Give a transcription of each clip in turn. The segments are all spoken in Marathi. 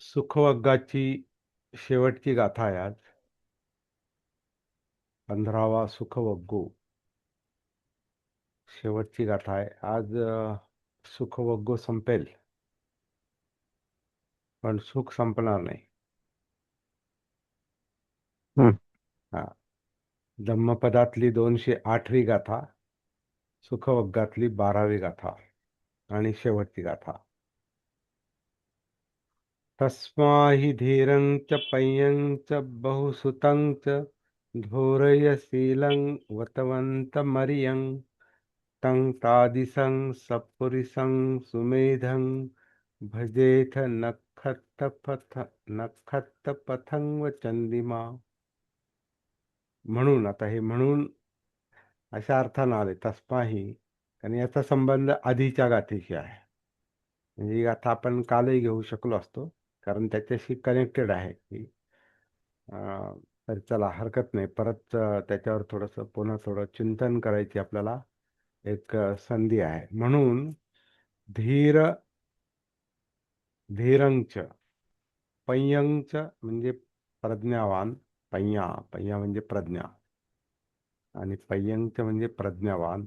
सुखवग्गाची शेवटची गाथा आहे आज. 15वा सुखवग्गू शेवटची गाथा आहे आज. सुखवग्गू संपेल, पण सुख संपणार नाही. हम्म. हा, धम्मपदातली 208वी गाथा, सुखवग्गातली 12वी गाथा आणि शेवटची गाथा. तस्मा हि धीरं च पय्यं च बहुसुतं च धोरयशीलं वतवन्तमरियं तं तादिसं सपुरिसं सुमेधं भजेथ नखत्तपथं व चंदिमा. म्हणून आता हे म्हणून अशा अर्थानं आले तस्माही, आणि याचा संबंध आधीच्या गाथेशी आहे. म्हणजे ही गाथा आपण कालही घेऊ शकलो असतो, कारण त्याच्याशी कनेक्टेड आहे की. तर चला, हरकत नाही. परत त्याच्यावर थोडंसं पुन्हा थोडं चिंतन करायची आपल्याला एक संधी आहे. म्हणून धीर धीरंच, पय्यंच म्हणजे प्रज्ञावान. पय्या म्हणजे प्रज्ञा, आणि पय्यंच म्हणजे प्रज्ञावान.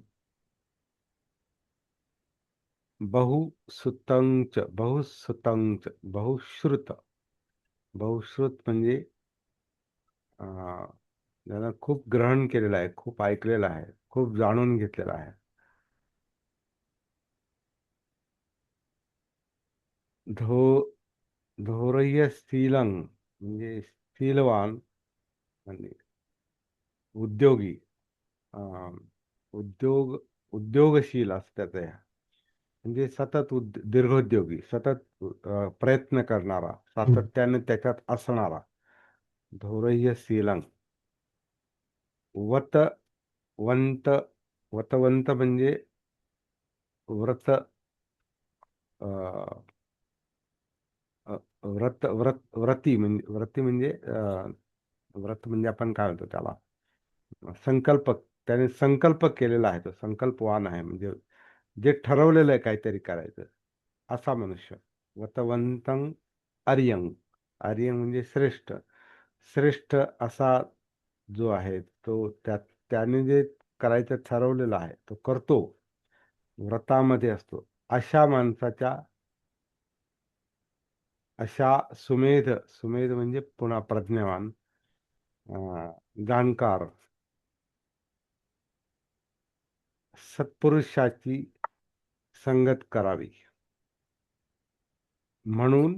बहुश्रुत म्हणजे ज्यानं खूप ग्रहण केलेलं आहे, खूप ऐकलेलं आहे, खूप जाणून घेतलेलं आहे. धो धोरयशीलं म्हणजे शीलवान, म्हणजे उद्योगी. अं, उद्योग उद्योगशील असतात त्या, म्हणजे सतत दीर्घोद्योगी, सतत प्रयत्न करणारा, सातत्याने त्याच्यात असणारा. धोरयशीलं. वतवंत वतवंत म्हणजे व्रत अं, अ, व्रती म्हणजे व्रत म्हणजे आपण काय म्हणतो त्याला, संकल्प. त्याने संकल्प केलेला आहे, तो संकल्पवान आहे, म्हणजे जे ठरवलेलं आहे काहीतरी करायचं, असा मनुष्य. वतवंतं आर्यं. आर्यं म्हणजे श्रेष्ठ. श्रेष्ठ असा जो आहे तो, त्याने जे करायचं ठरवलेलं आहे तो करतो, व्रतामध्ये असतो. अशा माणसाच्या, अशा सुमेध सुमेध म्हणजे पुन्हा प्रज्ञावान, जाणकार सत्पुरुषाची संगत करावी. म्हणून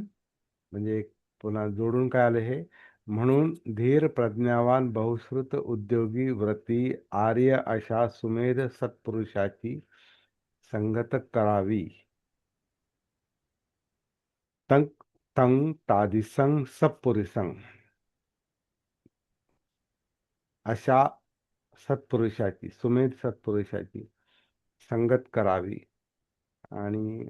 म्हणजे पुन्हा जोडून काय आलं हे, म्हणून धीर प्रज्ञावान बहुश्रुत उद्योगी व्रती आर्य अशा सुमेध सत्पुरुषाची संगत करावी. तं तं तादिसं सत्पुरुषं, अशा सत्पुरुषाची, सुमेध सत्पुरुषाची संगत करावी, आणि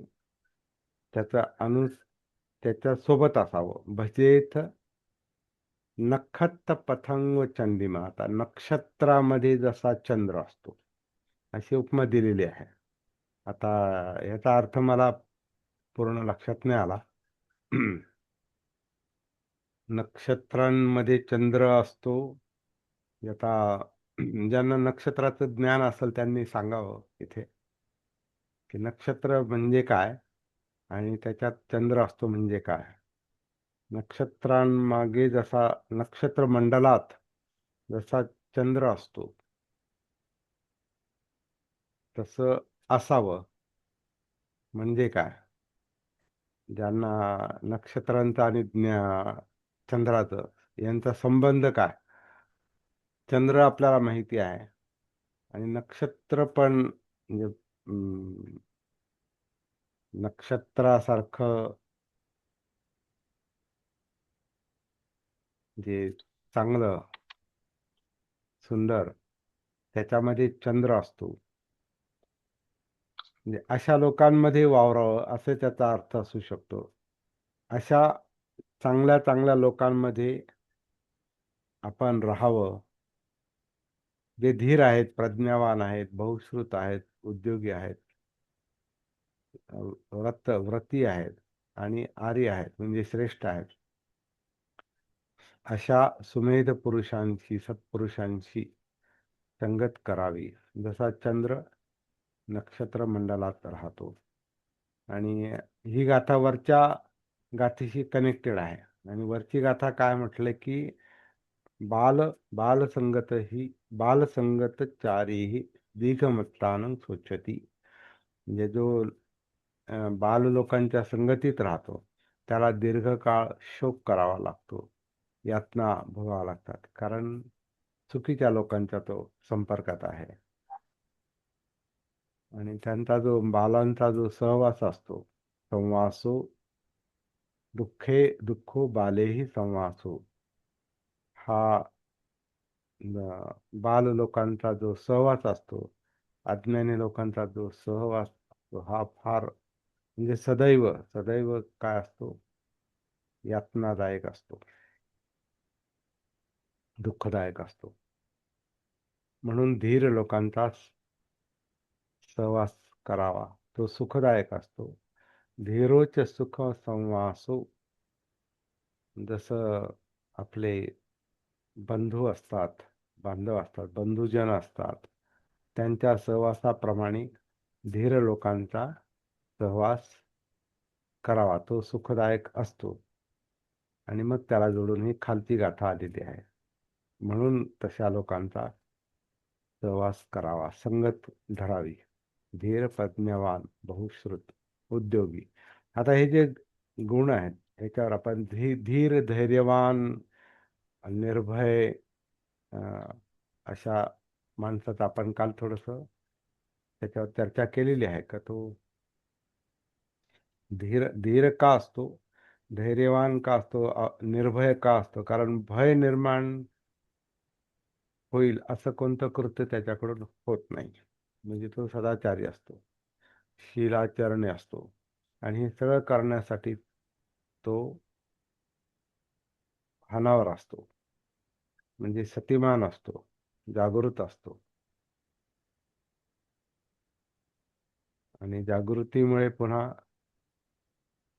त्याच्या सोबत असावं. भजेथ नखत्त पथंग चंदिमा. आता नक्षत्रामध्ये जसा चंद्र असतो, अशी उपमा दिलेली आहे. आता याचा अर्थ मला पूर्ण लक्षात नाही आला. नक्षत्रांमध्ये चंद्र असतो. आता ज्यांना नक्षत्राचं ज्ञान असेल त्यांनी सांगावं इथे की नक्षत्र म्हणजे काय, आणि त्याच्यात चंद्र असतो म्हणजे काय. नक्षत्रांमागे जसा, नक्षत्र मंडलात जसा चंद्र असतो तसं असावं म्हणजे काय. ज्यांना नक्षत्रांचा आणि चंद्राचं यांचा संबंध काय. चंद्र आपल्याला माहिती आहे, आणि नक्षत्र पण, म्हणजे नक्षत्रासारखं जे चांगलं सुंदर त्याच्यामध्ये चंद्र असतो, म्हणजे अशा लोकांमध्ये वावरावं असे त्याचा अर्थ असू शकतो. अशा चांगल्या चांगल्या लोकांमध्ये आपण राहावं, जे धीर आहेत, प्रज्ञावान आहेत, बहुश्रुत आहेत, उद्योगी आहेत, व्रती आहेत. आणि आर्य आहेत म्हणजे श्रेष्ठ आहेत, अशा सुमेध पुरुषांशी, सत्पुरुषांशी संगत करावी. जसा चंद्र नक्षत्र मंडलात राहतो. आणि ही गाथा वरच्या गाथेशी कनेक्टेड आहे. आणि वरची गाथा काय म्हटलं की बाल बालसंगत ही बालसंगत चारीही दीघमत्तानं सोचती. म्हणजे जो बाल लोकांच्या संगतीत राहतो त्याला दीर्घकाळ शोक करावा लागतो, यातना भोगाव्या लागतात, कारण चुकीच्या लोकांच्या तो संपर्कात आहे. आणि त्यांचा जो बालांचा जो सहवास असतो, संवासो दुःखो बालेही संवासो, हा बाल लोकांचा जो सहवास असतो, अज्ञानी लोकांचा जो सहवास असतो, हा फार म्हणजे सदैव सदैव काय असतो, यातनादायक असतो, दुःखदायक असतो. म्हणून धीर लोकांचा सहवास करावा, तो सुखदायक असतो. धीरोच सुख संवासो. जसं आपले बंधू असतात, बांधव असतात, बंधुजन असतात, त्यांच्या सहवासाप्रमाणे धीर लोकांचा सहवास करावा, तो सुखदायक असतो. आणि मग त्याला जोडून ही खालची गाथा आलेली आहे. म्हणून तशा लोकांचा सहवास करावा, संगत धरावी. धीर, प्रज्ञावान, बहुश्रुत, उद्योगी. आता हे जे गुण आहेत ह्याच्यावर आपण धीर, धैर्यवान, निर्भय, अशा माणसाचं आपण काल थोडस त्याच्यावर चर्चा केलेली आहे का तो धीर धीर का असतो, धैर्यवान का असतो, निर्भय का असतो, कारण भय निर्माण होईल असं कोणतं कृत्य त्याच्याकडून होत नाही. म्हणजे तो सदाचारी असतो, शीलाचरणी असतो. आणि हे सगळं करण्यासाठी तो भानावर असतो, म्हणजे सतिमान असतो, जागृत असतो. आणि जागृतीमुळे पुन्हा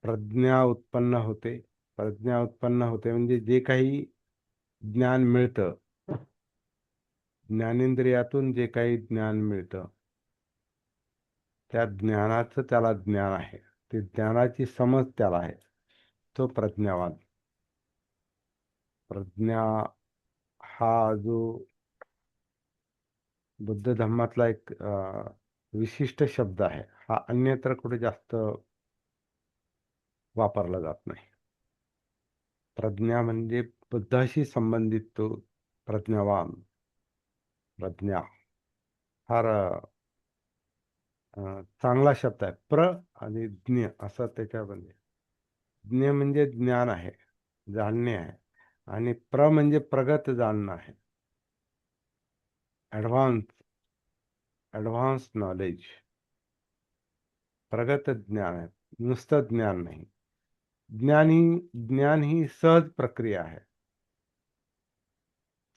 प्रज्ञा उत्पन्न होते. प्रज्ञा उत्पन्न होते म्हणजे जे काही ज्ञान मिळतं, ज्ञानेंद्रियातून जे काही ज्ञान मिळतं, त्या ज्ञानाचं त्याला ज्ञान आहे, ते ज्ञानाची समज त्याला आहे, तो प्रज्ञावान. प्रज्ञा हा जो बुद्ध धर्मातला एक विशिष्ट शब्द आहे, हा अन्यत्र कुठे जास्त वापरला जात नाही. प्रज्ञा म्हणजे बुद्धाशी संबंधित तो प्रज्ञावान. प्रज्ञा फार चांगला शब्द आहे. आणि ज्ञ असं त्याच्यामध्ये. ज्ञ म्हणजे ज्ञान आहे, जाणणे आहे. आणि म्हणजे प्रगत जाणणं आहे, ॲडव्हान्स ॲडव्हान्स नॉलेज. प्रगत ज्ञान आहे, नुसतं ज्ञान नाही. ज्ञान ही सहज प्रक्रिया आहे.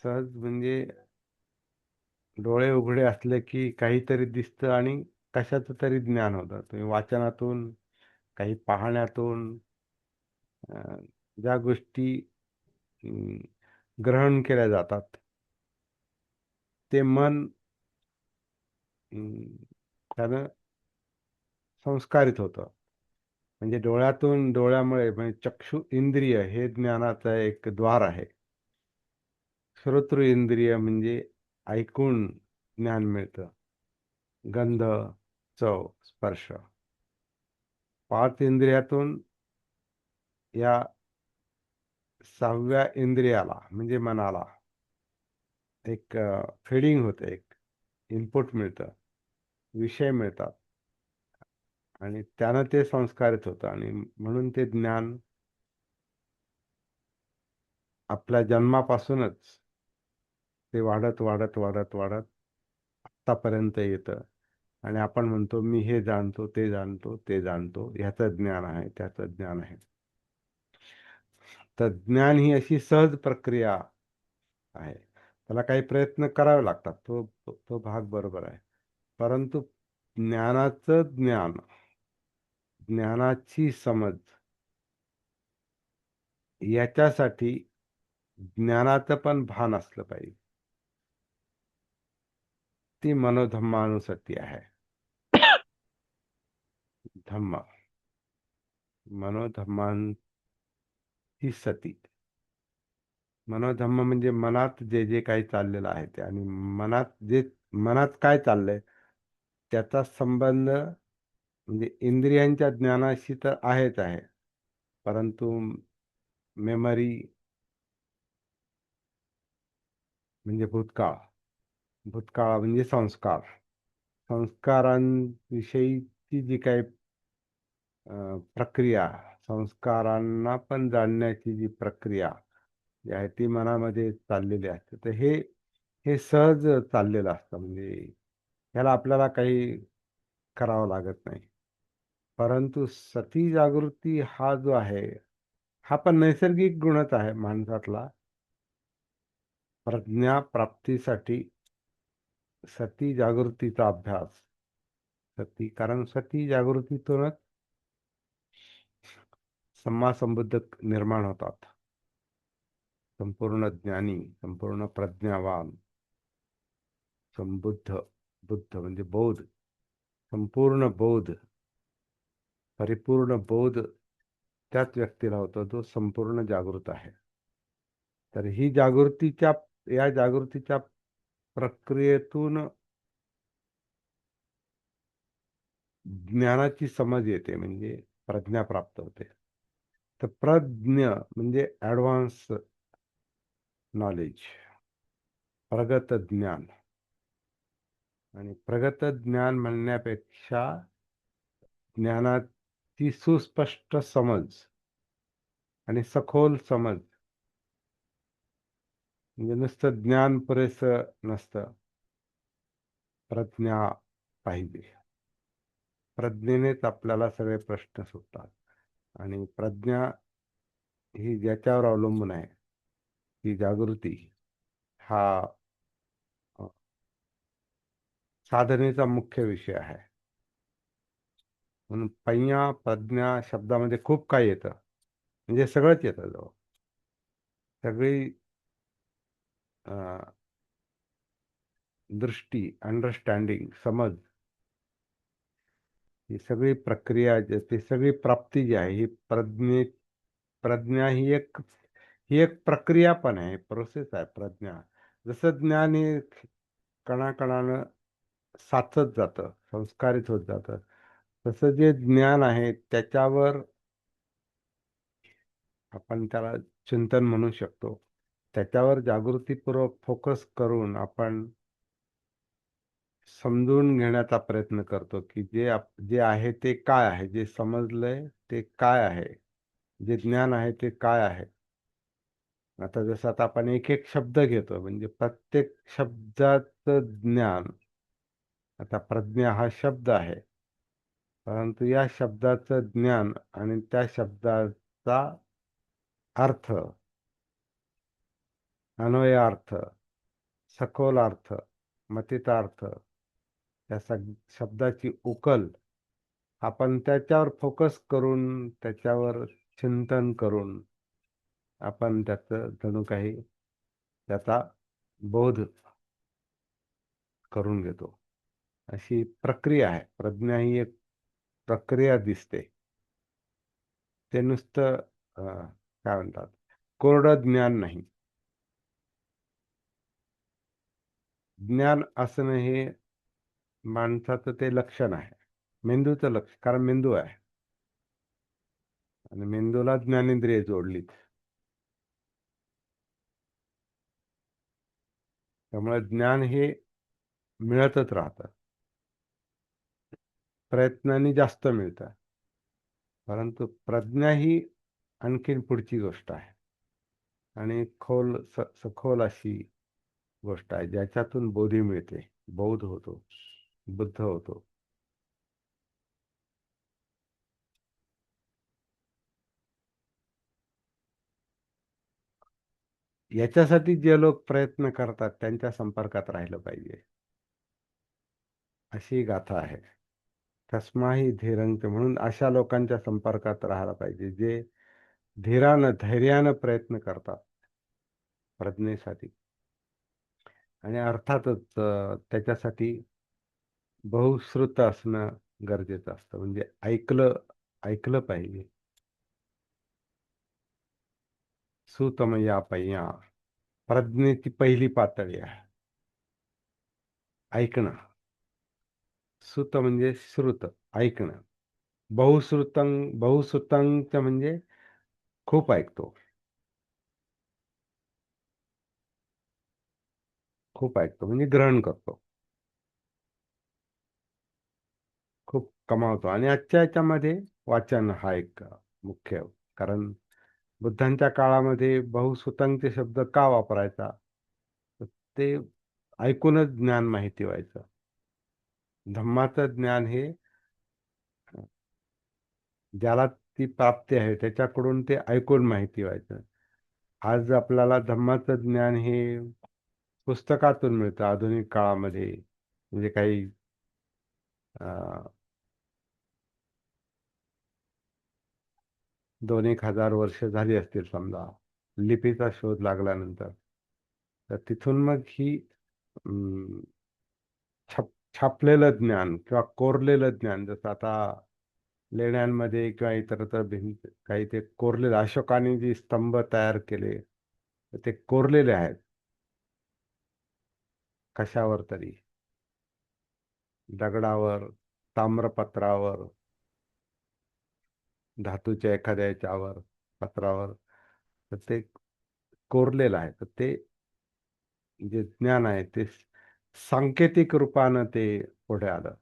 सहज म्हणजे डोळे उघडे असले की काहीतरी दिसतं आणि कशाचं तरी ज्ञान होतं. तुम्ही वाचनातून, काही पाहण्यातून, ज्या गोष्टी ग्रहण केल्या जातात, ते मन त्यानं संस्कारित होतं. म्हणजे डोळ्यामुळे म्हणजे चक्षु इंद्रिय हे ज्ञानाचं एक द्वार आहे. श्रोत्र इंद्रिय म्हणजे ऐकून ज्ञान मिळतं. गंध, चव, स्पर्श. 5 इंद्रियातून या 6व्या इंद्रियाला म्हणजे मनाला एक फीडिंग होते, एक इनपुट मिळतं, विषय मिळतात. आणि त्यानं ते संस्कारित होतं आणि म्हणून ते ज्ञान आपल्या जन्मापासूनच ते वाढत वाढत वाढत वाढत आत्तापर्यंत येतं. आणि आपण म्हणतो मी हे जाणतो, ते जाणतो, ते जाणतो, ह्याचं ज्ञान आहे, त्याचं ज्ञान आहे. तर ज्ञान ही अशी सहज प्रक्रिया आहे. त्याला काही प्रयत्न करावे लागतात, तो भाग बरोबर आहे. परंतु ज्ञानाचं ज्ञान, ज्ञानाची समज याच्यासाठी ज्ञानाचं पण भान असलं पाहिजे. ती मनोधम्मानुसती आहे. धम्म, मनोधम्मान ही सती. मनोधम्म म्हणजे मनात जे जे काही चाललेलं आहे ते, आणि मनात काय चाललंय त्याचा संबंध म्हणजे इंद्रियांच्या ज्ञानाशी तर आहेच आहे, परंतु मेमरी म्हणजे भूतकाळ, भूतकाळ म्हणजे संस्कार, संस्कारांविषयीची जी काही प्रक्रिया, संस्कारांना पण जाणण्याची जी प्रक्रिया जी आहे ती मनामध्ये चाललेली असते. तर हे हे सहज चाललेलं असतं, म्हणजे ह्याला आपल्याला काही करावं लागत नाही. परंतु सती जागृती हा जो आहे, हा पण नैसर्गिक गुणच आहे माणसातला. प्रज्ञाप्राप्तीसाठी सती जागृतीचा अभ्यास, कारण सती जागृतीतूनच सम्मा संबुद्ध निर्माण होतात. संपूर्ण ज्ञानी, संपूर्ण प्रज्ञावान, संबुद्ध, बुद्ध म्हणजे बोध, संपूर्ण बोध, परिपूर्ण बोध त्याच व्यक्तीला होतो जो संपूर्ण जागृत आहे. तर ही या जागृतीच्या प्रक्रियेतून ज्ञानाची समज येते, म्हणजे प्रज्ञा प्राप्त होते. तर प्रज्ञ म्हणजे ऍडव्हान्स नॉलेज, प्रगत ज्ञान. आणि प्रगत ज्ञान म्हणण्यापेक्षा ज्ञानाची सुस्पष्ट समज आणि सखोल समज, म्हणजे नुसतं ज्ञान पुरेसं नसतं, प्रज्ञा पाहिजे. प्रज्ञेनेच आपल्याला सगळे प्रश्न सुटतात. आणि प्रज्ञा ही ज्याच्यावर अवलंबून आहे, ती जागृती हा अ, साधनेचा मुख्य विषय आहे. म्हणून पय्या प्रज्ञा शब्दामध्ये खूप काही येतं, म्हणजे सगळंच येतं जवळ. सगळी दृष्टी, अंडरस्टँडिंग, समज, ही सगळी प्रक्रिया, ती सगळी प्राप्ती जी आहे, ही प्रज्ञा ही एक प्रक्रिया पण आहे, प्रोसेस आहे प्रज्ञा. जसं ज्ञान हे कणाकणानं साचत जातं, संस्कारित होत जातं, तसं जे ज्ञान आहे त्याच्यावर आपण त्याला चिंतन म्हणू शकतो. त्याच्यावर जागृतीपूर्वक फोकस करून आपण समजून घेण्याचा प्रयत्न करतो, की जे आहे ते काय आहे, जे समजलंय ते काय आहे, जे ज्ञान आहे ते काय आहे. आता जसं आता आपण एक एक शब्द घेतो, म्हणजे प्रत्येक शब्दाचं ज्ञान. आता प्रज्ञा हा शब्द आहे, परंतु या शब्दाचं ज्ञान आणि त्या शब्दाचा अर्थ, अन्वयार्थ, सखोल अर्थ, मतितार्थ, त्या शब्दाची उकल आपण त्याच्यावर फोकस करून, त्याच्यावर चिंतन करून आपण त्याचं जणू काही त्याचा बोध करून घेतो. अशी प्रक्रिया आहे. प्रज्ञा ही एक प्रक्रिया दिसते. ते नुसतं काय म्हणतात, कोरडं ज्ञान नाही. ज्ञान असणं हे माणसाचं ते लक्षण आहे, मेंदूचं लक्ष, कारण मेंदू आहे आणि मेंदूला ज्ञानेंद्रिय जोडलीत. त्यामुळे ज्ञान हे मिळतच राहतं, प्रयत्नांनी जास्त मिळतं. परंतु प्रज्ञा ही आणखीन पुढची गोष्ट आहे, आणि सखोल अशी गोष्ट आहे, ज्याच्यातून बोधी मिळते, बौद्ध होतो, बुद्ध होतो. याच्यासाठी जे लोक प्रयत्न करतात त्यांच्या संपर्कात राहिलं पाहिजे, अशी गाथा आहे. तस्माही धीरंच, म्हणून अशा लोकांच्या संपर्कात राहायला पाहिजे, जे धीरानं धैर्यानं प्रयत्न करतात प्रज्ञेसाठी. आणि अर्थातच त्याच्यासाठी बहुश्रुत असणं गरजेचं असतं. म्हणजे ऐकलं ऐकलं पाहिजे. सुतमया पय्या प्रज्ञेची पहिली पातळी आहे ऐकणं. सुत म्हणजे श्रुत, ऐकणं. बहुश्रुतांच म्हणजे खूप ऐकतो. खूप ऐकतो म्हणजे ग्रहण करतो. खूप कमावतो. आणि आजच्या याच्यामध्ये वाचन हा एक मुख्य. कारण बुद्धांच्या काळामध्ये बहुश्रुतांचे शब्द का वापरायचा? तर ते ऐकूनच ज्ञान माहिती व्हायचं. धम्माचं ज्ञान हे ज्याला ती प्राप्ती आहे त्याच्याकडून ते ऐकून माहिती व्हायचं. आज आपल्याला धम्माचं ज्ञान हे पुस्तकातून मिळतं आधुनिक काळामध्ये. म्हणजे काही 2,000-1,000 वर्ष झाली असतील समजा लिपीचा शोध लागल्यानंतर. तर तिथून मग ही अं, छापलेलं ज्ञान किंवा कोरलेलं ज्ञान, जसं आता लेण्यांमध्ये किंवा इतरत्र भिंत काही ते कोरलेलं, अशोकाने जे स्तंभ तयार केले तर ते कोरलेले आहेत कशावर तरी, दगडावर, ताम्रपत्रावर, धातूच्या एखाद्या याच्यावर, पत्रावर. तर ते कोरलेलं आहे. तर ते जे ज्ञान आहे ते सांकेतिक रूपानं ते पुढे आलं.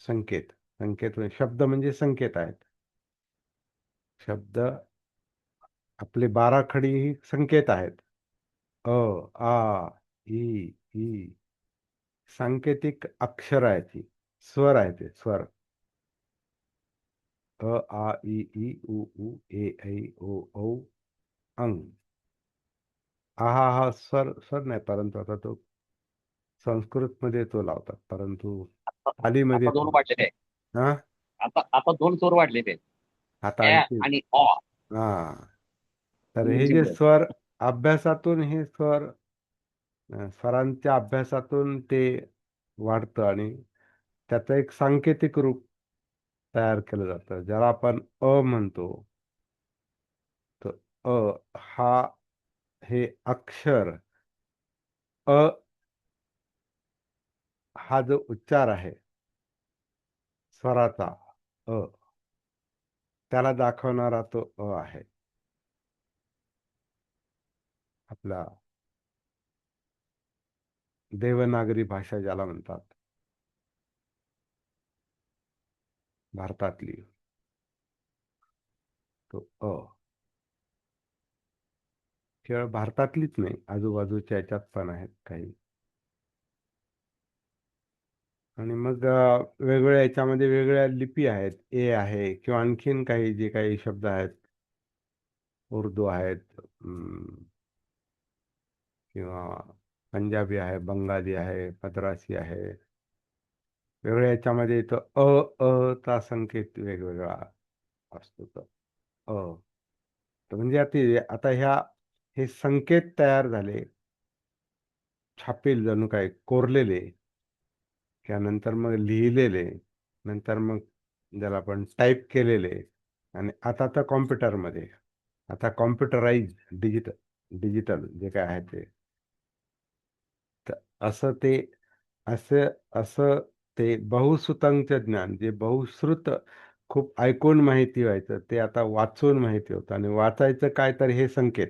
संकेत संकेत म्हणजे शब्द म्हणजे संकेत आहेत. शब्द आपले 12 खडी ही संकेत आहेत. अ, आ, ई, ई. सांकेतिक अक्षर आहेत ही. स्वर आहेत ते स्वर. अ, आ, ई, उ, ए, ऐ, ओ, औ, अंग. आहा हा स्वर स्वर नाही, परंतु आता तो संस्कृत मध्ये तो लावतात, परंतु आता पालीमध्ये दोन तो. वाढलेले आहेत. हा. आता दोन स्वर वाढलेले आहेत. आता ऍ आणखी. आणि ऑ. हा. तर हे जे इंग्रजीमध्ये. स्वर अभ्यासातून हे स्वर स्वरांच्या अभ्यासातून ते वाढतं आणि त्याचं एक सांकेतिक रूप तयार केलं जातं ज्याला आपण अ म्हणतो. तर अ हा हे अक्षर, अ हा जो उच्चार आहे स्वराचा, अ, त्याला दाखवणारा तो अ आहे आपला देवनागरी भाषा ज्याला म्हणतात भारतातली, तो अ. केवळ भारतातलीच नाही, आजूबाजूच्या याच्यात पण आहेत काही. आणि मग वेगवेगळ्या याच्यामध्ये वेगवेगळ्या लिपी आहेत. ए आहे किंवा आणखीन काही जे काही शब्द आहेत, उर्दू आहेत, किंवा पंजाबी आहे, बंगाली आहे, मद्रासी आहे. वेगवेगळ्या याच्यामध्ये येतं चा संकेत वेगवेगळा असतो. तो अ. तर म्हणजे आता हे संकेत तयार झाले, छापील जणू काय कोरलेले, त्यानंतर मग लिहिलेले, नंतर मग ज्याला आपण टाईप केलेले, आणि आता तर कॉम्प्युटरमध्ये, आता कॉम्प्युटराईज, डिजिटल डिजिटल जे काय आहे ते. तर असं ते असं असं ते बहुश्रुतांचं ज्ञान, जे बहुश्रुत खूप ऐकून माहिती व्हायचं, ते आता वाचून माहिती होतं. आणि वाचायचं काय, तर हे संकेत,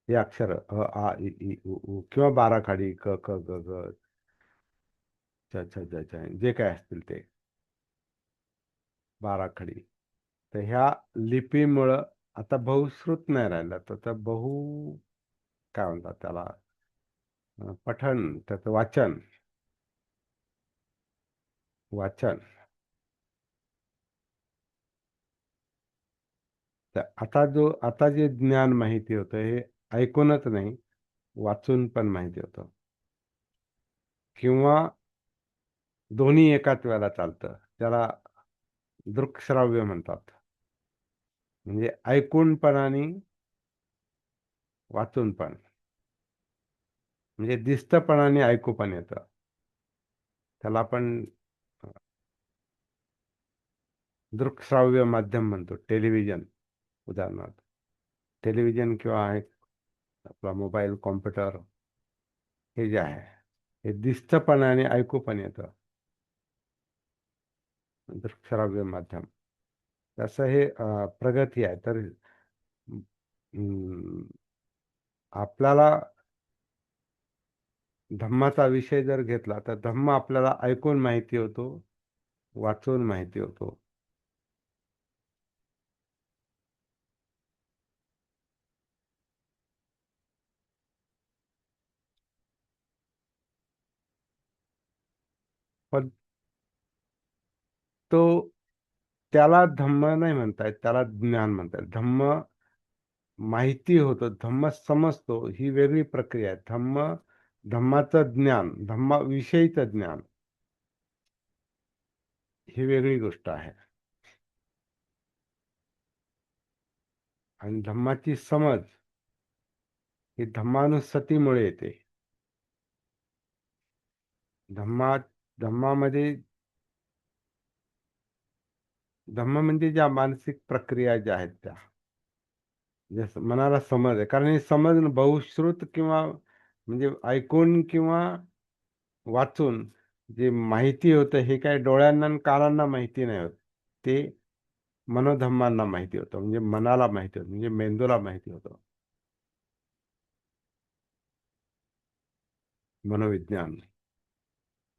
हे अक्षर अ, आ, ई, उ, किंवा 12 खाडी क, ख, ग, घ, च, छ, ज, झ, जे काय असतील ते 12 खडी. तर ह्या लिपीमुळं आता बहुश्रुत नाही राहिलं, तर आता काय म्हणतात त्याला, पठण, त्याचं वाचन वाचन. तर आता जे ज्ञान माहिती होतं हे ऐकूनच नाही, वाचून पण माहिती होतं. किंवा दोन्ही एकाच वेळेला चालतं, त्याला दृकश्राव्य म्हणतात. म्हणजे ऐकून पण आणि वाचून पण. म्हणजे दिसतं पण आणि ऐकू पण येतं. त्याला आपण दृकश्राव्य माध्यम म्हणतो, टेलिव्हिजन उदाहरणार्थ. टेलिव्हिजन किंवा एक आपला मोबाईल, कॉम्प्युटर, हे जे आहे हे दिसतं पण आणि ऐकू पण येतं, दृकश्राव्य माध्यम. तसं हे प्रगती आहे. तर अं, आपल्याला धम्माचा विषय जर घेतला तर धम्म आपल्याला ऐकून माहिती होतो, वाचून माहिती होतो. पण तो त्याला धम्म नाही म्हणतायत, त्याला ज्ञान म्हणतायत. धम्म माहिती होतं, धम्म समजतो, ही वेगळी प्रक्रिया आहे. धम्माचं ज्ञान, धम्माविषयीचं ज्ञान, ही वेगळी गोष्ट आहे. आणि धम्माची समज ही धम्मानुसतीमुळे येते. धम्मा धम्मामध्ये धम्म म्हणजे ज्या मानसिक प्रक्रिया ज्या आहेत त्या, जसं मनाला समज आहे. कारण हे समज बहुश्रुत किंवा म्हणजे ऐकून किंवा वाचून जे माहिती होतं हे काय डोळ्यांना आणि कानांना माहिती नाही होत. ते मनोधम्मांना माहिती होतं, म्हणजे मनाला माहिती होतं, म्हणजे मेंदूला माहिती होतं. मनोविज्ञान.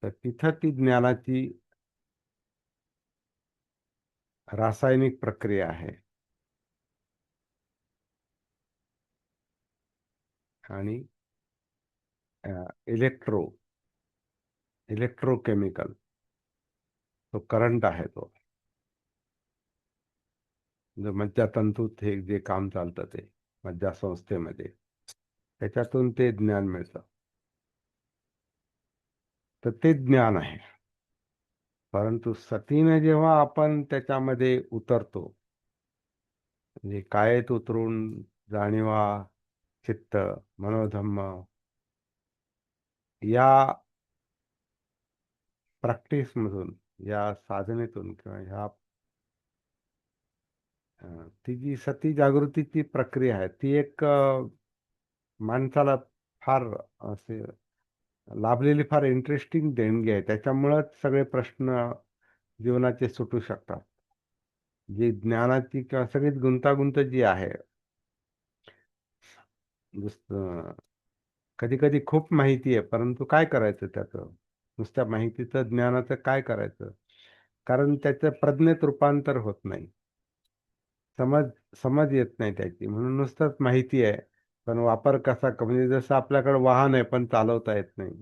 तर तिथं ती ज्ञानाची रासायनिक प्रक्रिया आहे. आणि इलेक्ट्रो इलेक्ट्रोकेमिकल तो करंट आहे तो. म्हणजे मज्जातंतूत हे जे काम चालतं ते मज्जा संस्थेमध्ये, त्याच्यातून ते ज्ञान मिळतं. तर ते ज्ञान आहे. परंतु सतीने जेव्हा आपण त्याच्यामध्ये उतरतो, म्हणजे कायेत उतरून जाणीवा, चित्त, मनोधम्म या प्रॅक्टिसमधून, या साधनेतून किंवा ह्या ती जी सती जागृतीची प्रक्रिया आहे ती एक माणसाला फार असे लाभलेली फार इंटरेस्टिंग देणगी आहे. त्याच्यामुळंच सगळे प्रश्न जीवनाचे सुटू शकतात. जी ज्ञानाची किंवा सगळीच गुंतागुंत जी आहे, कधी कधी खूप माहिती आहे, परंतु काय करायचं त्याचं? नुसत्या माहितीचं, ज्ञानाचं काय करायचं? कारण त्याचं प्रज्ञेत रूपांतर होत नाही. समज समज येत नाही त्याची, म्हणून नुसतंच माहिती आहे, पण वापर कसा म्हणजे जसं आपल्याकडे वाहन आहे पण चालवता येत नाही.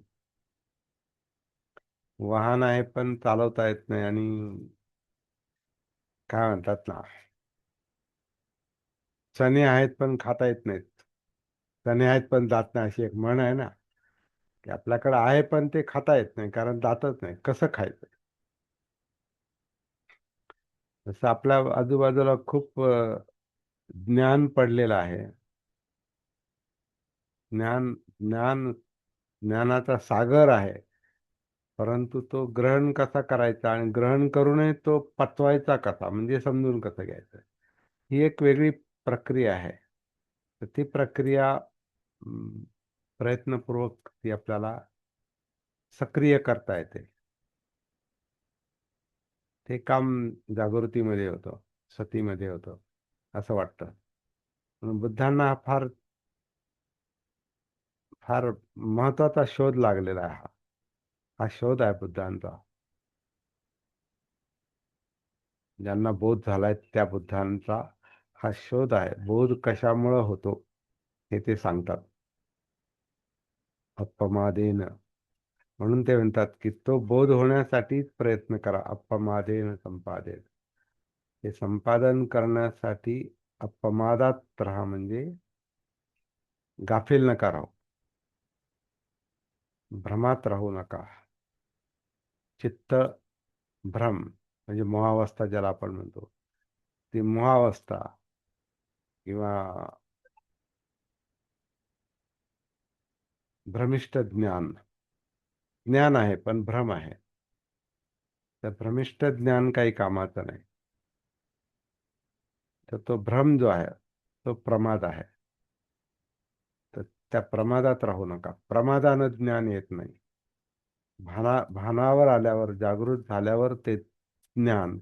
वाहन आहे पण चालवता येत नाही. आणि काय म्हणतात ना, चणे आहेत पण खाता येत नाहीत. चणे आहेत पण जात नाही, अशी एक म्हण आहे ना, की आपल्याकडे आहे पण ते खाता येत नाही कारण जातच नाही. कसं खायचं? जसं आपल्या आजूबाजूला खूप ज्ञान पडलेलं आहे. ज्ञान ज्ञान ज्ञानाचा सागर आहे. परंतु तो ग्रहण कसा करायचा आणि ग्रहण करूनही तो पचवायचा कसा, म्हणजे समजून कसं घ्यायचं, ही एक वेगळी प्रक्रिया आहे. तर ती प्रक्रिया प्रयत्नपूर्वक ती आपल्याला सक्रिय करता येते. ते काम जागृतीमध्ये होतं, सतीमध्ये होतं, असं वाटतं. म्हणून बुद्धांना हा फार फार महत्वाचा शोध लागलेला आहे. हा शोध आहे बुद्धांचा. ज्यांना बोध झालाय त्या बुद्धांचा हा शोध आहे. बोध कशामुळं होतो हे ते सांगतात. अप्पमादेन. म्हणून ते म्हणतात की तो बोध होण्यासाठीच प्रयत्न करा. अप्पमादेन संपादेन. हे संपादन करण्यासाठी अपमादात राहा, म्हणजे गाफील नका राहू, भ्रमात राहू नका. चित्त भ्रम म्हणजे मोहावस्था ज्याला आपण म्हणतो, ती मोहावस्था किंवा भ्रमिष्ट ज्ञान. ज्ञान आहे पण भ्रम आहे. तर भ्रमिष्ट ज्ञान काही कामाचं नाही. तर तो भ्रम जो आहे तो प्रमाद आहे. तर त्या प्रमादात राहू नका. प्रमादानं ज्ञान येत नाही. भानावर आल्यावर, जागृत झाल्यावर ते ज्ञान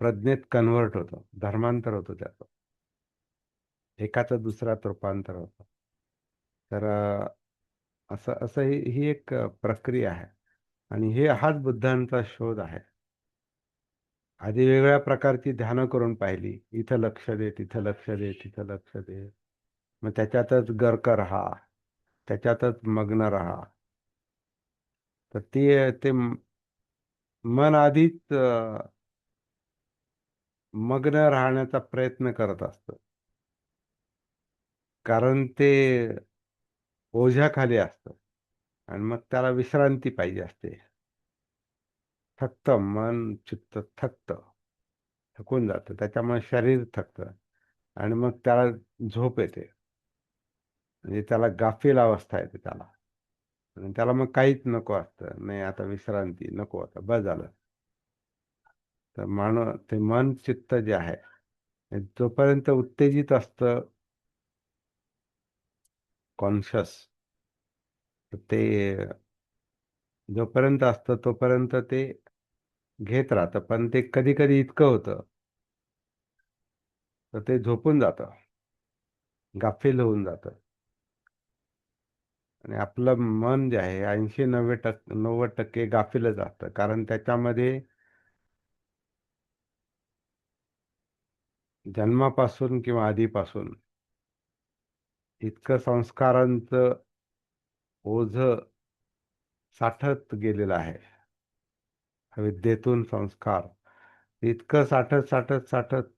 प्रज्ञेत कन्व्हर्ट होतं, धर्मांतर होतं त्याचं. एकाचं दुसऱ्यात रूपांतर होतं. तर असं असं ही एक प्रक्रिया आहे. आणि हाच बुद्धांचा शोध आहे. आधी वेगळ्या प्रकारची ध्यानं करून पाहिली. इथं लक्ष दे, तिथं लक्ष दे, तिथं लक्ष दे. मग त्याच्यातच गर्क राहा, त्याच्यातच मग्न राहा. तर ते मन आधीच मग्न राहण्याचा प्रयत्न करत असतं. कारण ते ओझ्याखाली असतं आणि मग त्याला विश्रांती पाहिजे असते. थकत मन, चित्त थकून जातं. त्याच्यामुळे शरीर थकतं आणि मग त्याला झोप येते. म्हणजे त्याला गाफील अवस्था येते त्याला. आणि त्याला मग काहीच नको असतं. नाही, आता विश्रांती नको, आता बस झालं. तर ते मन चित्त जे आहे हे जोपर्यंत उत्तेजित असतं, कॉन्शियस, ते जोपर्यंत असतं तोपर्यंत ते घेत राहतं. पण ते कधी कधी इतकं होतं तर ते झोपून जातं, गाफील होऊन जातं. आणि आपलं मन जे आहे 80-90% गाफीलच असतं. कारण त्याच्यामध्ये जन्मापासून किंवा आधीपासून इतकं संस्कारांचं ओझं साठत गेलेलं आहे. विद्येतून संस्कार इतकं साठत साठत साठत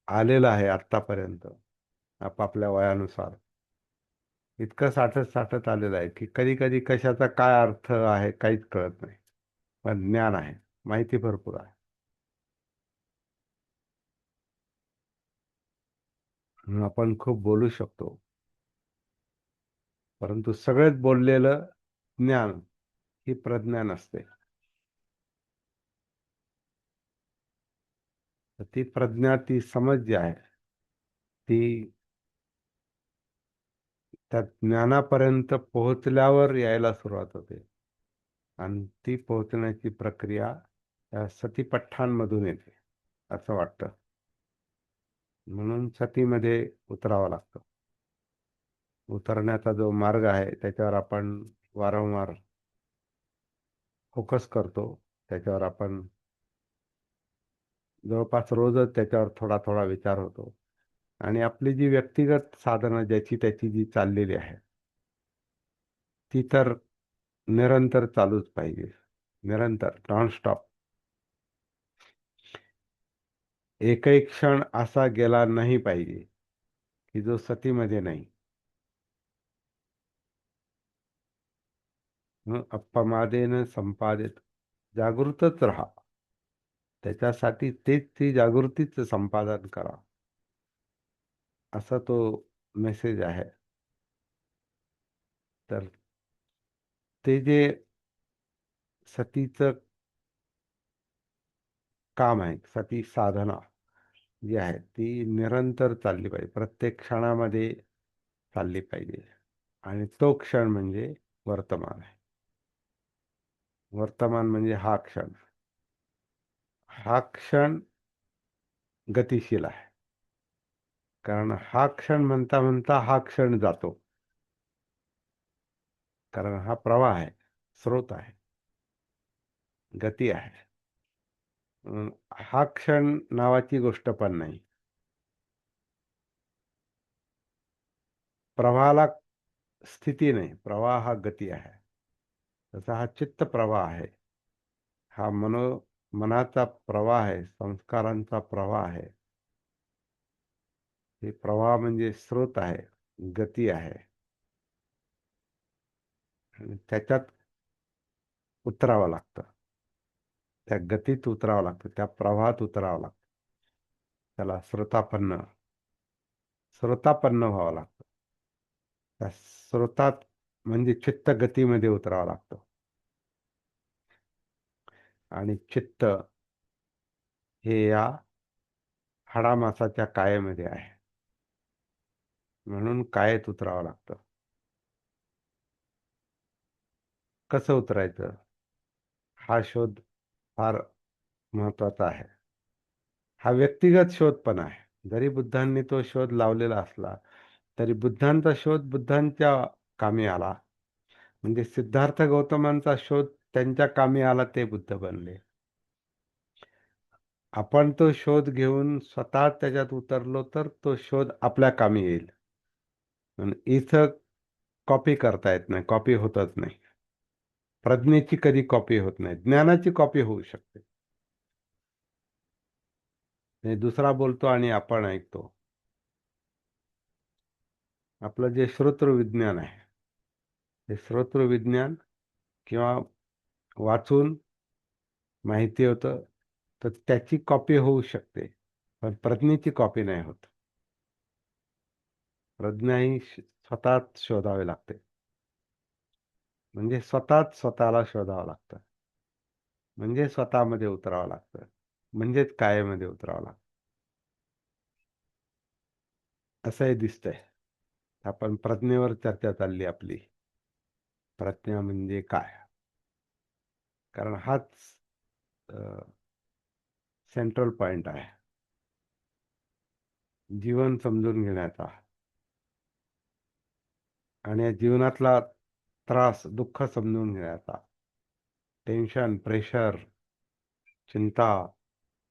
आलेलं आहे आत्तापर्यंत. आपापल्या वयानुसार इतकं साठत साठत आलेलं आहे की कधी कधी कशाचा काय अर्थ आहे काहीच कळत नाही. पण ज्ञान आहे, माहिती भरपूर आहे. म्हणून आपण खूप बोलू शकतो. परंतु सगळेच बोललेलं ज्ञान ही प्रज्ञा नसते. तर ती प्रज्ञा, ती समज जी आहे ती त्या ज्ञानापर्यंत पोहोचल्यावर यायला सुरुवात होते. आणि ती पोहोचण्याची प्रक्रिया त्या सतीपट्ठांमधून येते असं वाटतं. म्हणून सतीमध्ये उतरावं लागतं. उतरण्याचा जो मार्ग आहे त्याच्यावर आपण वारंवार फोकस करतो. त्याच्यावर आपण जवळपास रोजच त्याच्यावर थोडा थोडा विचार होतो. आणि आपली जी व्यक्तिगत साधनं ज्याची त्याची जी चाललेली आहे ती तर निरंतर चालूच पाहिजे. निरंतर, नॉनस्टॉप. एकही क्षण असा गेला नाही पाहिजे की जो सतीमध्ये नाही. अपमादेन संपादित. जागृतच राहा. त्याच्यासाठी ती जागृतीच संपादन करा, असा तो मेसेज आहे. तर ते जे सतीचं काम आहे, सती साधना जी आहे ती निरंतर चालली पाहिजे, प्रत्येक क्षणामध्ये चालली पाहिजे. आणि तो क्षण म्हणजे वर्तमान आहे. वर्तमान म्हणजे हा क्षण. हा क्षण गतिशील आहे. कारण हा क्षण म्हणता म्हणता हा क्षण जातो. कारण हा प्रवाह आहे, स्रोत आहे, गती आहे. हा क्षण नावाची गोष्ट पण नाही. प्रवाहाला स्थिती नाही, प्रवाह हा गती आहे. तसा हा चित्त प्रवाह आहे. हा मनाचा प्रवाह आहे, संस्कारांचा प्रवाह आहे. हे प्रवाह म्हणजे स्रोत आहे, गती आहे. आणि त्याच्यात उतरावं लागतं. त्या गतीत उतरावं लागतं, त्या प्रवाहात उतरावं लागतं. त्याला स्रोतापन्न व्हावं लागतं. त्या स्रोतात म्हणजे चित्त गतीमध्ये उतरावं लागतं. आणि चित्त हे या हाडामासाच्या कायेमध्ये आहे, म्हणून कायेत उतरावं लागतं. कसं उतरायचं हा शोध फार महत्वाचा आहे. हा व्यक्तिगत शोध पण आहे. जरी बुद्धांनी तो शोध लावलेला असला तरी बुद्धांचा शोध बुद्धांच्या कामी आला. म्हणजे सिद्धार्थ गौतमांचा शोध त्यांच्या कामी आला, ते बुद्ध बनले. आपण तो शोध घेऊन स्वतः त्याच्यात उतरलो तर तो शोध आपल्या कामी येईल. म्हणून इथं कॉपी करता येत नाही, कॉपी होतच नाही. प्रज्ञेची कधी कॉपी होत नाही, ज्ञानाची कॉपी होऊ शकते. म्हणजे दुसरा बोलतो आणि आपण ऐकतो. आपलं जे श्रोत्र विज्ञान आहे, ते श्रोत्र विज्ञान किंवा वाचून माहिती होतं तर त्याची कॉपी होऊ शकते, पण प्रज्ञेची कॉपी नाही होत. प्रज्ञा ही स्वतःच शोधावी लागते. म्हणजे स्वतःच स्वतःला शोधावं लागतं. म्हणजे स्वतःमध्ये उतरावं लागतं. म्हणजेच कायेमध्ये उतरावं लागतं. असंही दिसतंय. आपण प्रज्ञेवर चर्चा चालली आपली. प्रज्ञा म्हणजे काय? कारण हाच सेंट्रल पॉइंट आहे जीवन समजून घेण्याचा. आणि या जीवनातला त्रास, दुःख समजून घेण्याचा. टेन्शन, प्रेशर, चिंता,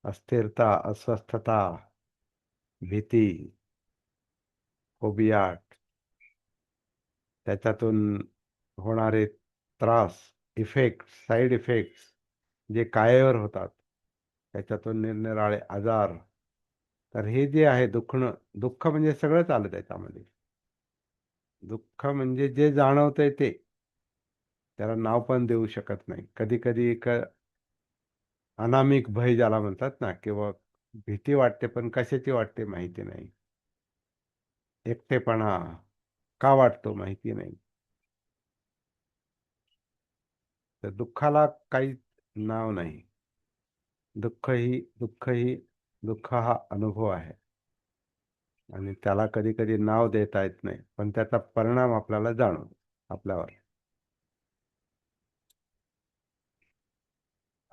अस्थिरता, अस्वस्थता, भीती, फोबिया, त्याच्यातून होणारे त्रास, इफेक्ट, साईड इफेक्ट्स जे कायेवर होतात, त्याच्यातून निरनिराळे आजार. तर हे जे आहे दुखणं, दुःख म्हणजे सगळंच आलं त्याच्यामध्ये. दुःख म्हणजे जे जाणवतंय ते, त्याला नाव पण देऊ शकत नाही. कधी कधी एक अनामिक भय ज्याला म्हणतात ना, किंवा भीती वाटते, पण कशाची वाटते माहिती नाही. एकटेपणा का वाटतो माहिती नाही. तर दुःखाला काही नाव नाही. दुःख दुःख हा अनुभव आहे. आणि त्याला कधी कधी नाव देता येत नाही, पण त्याचा परिणाम आपल्याला जाणवतो आपल्यावर.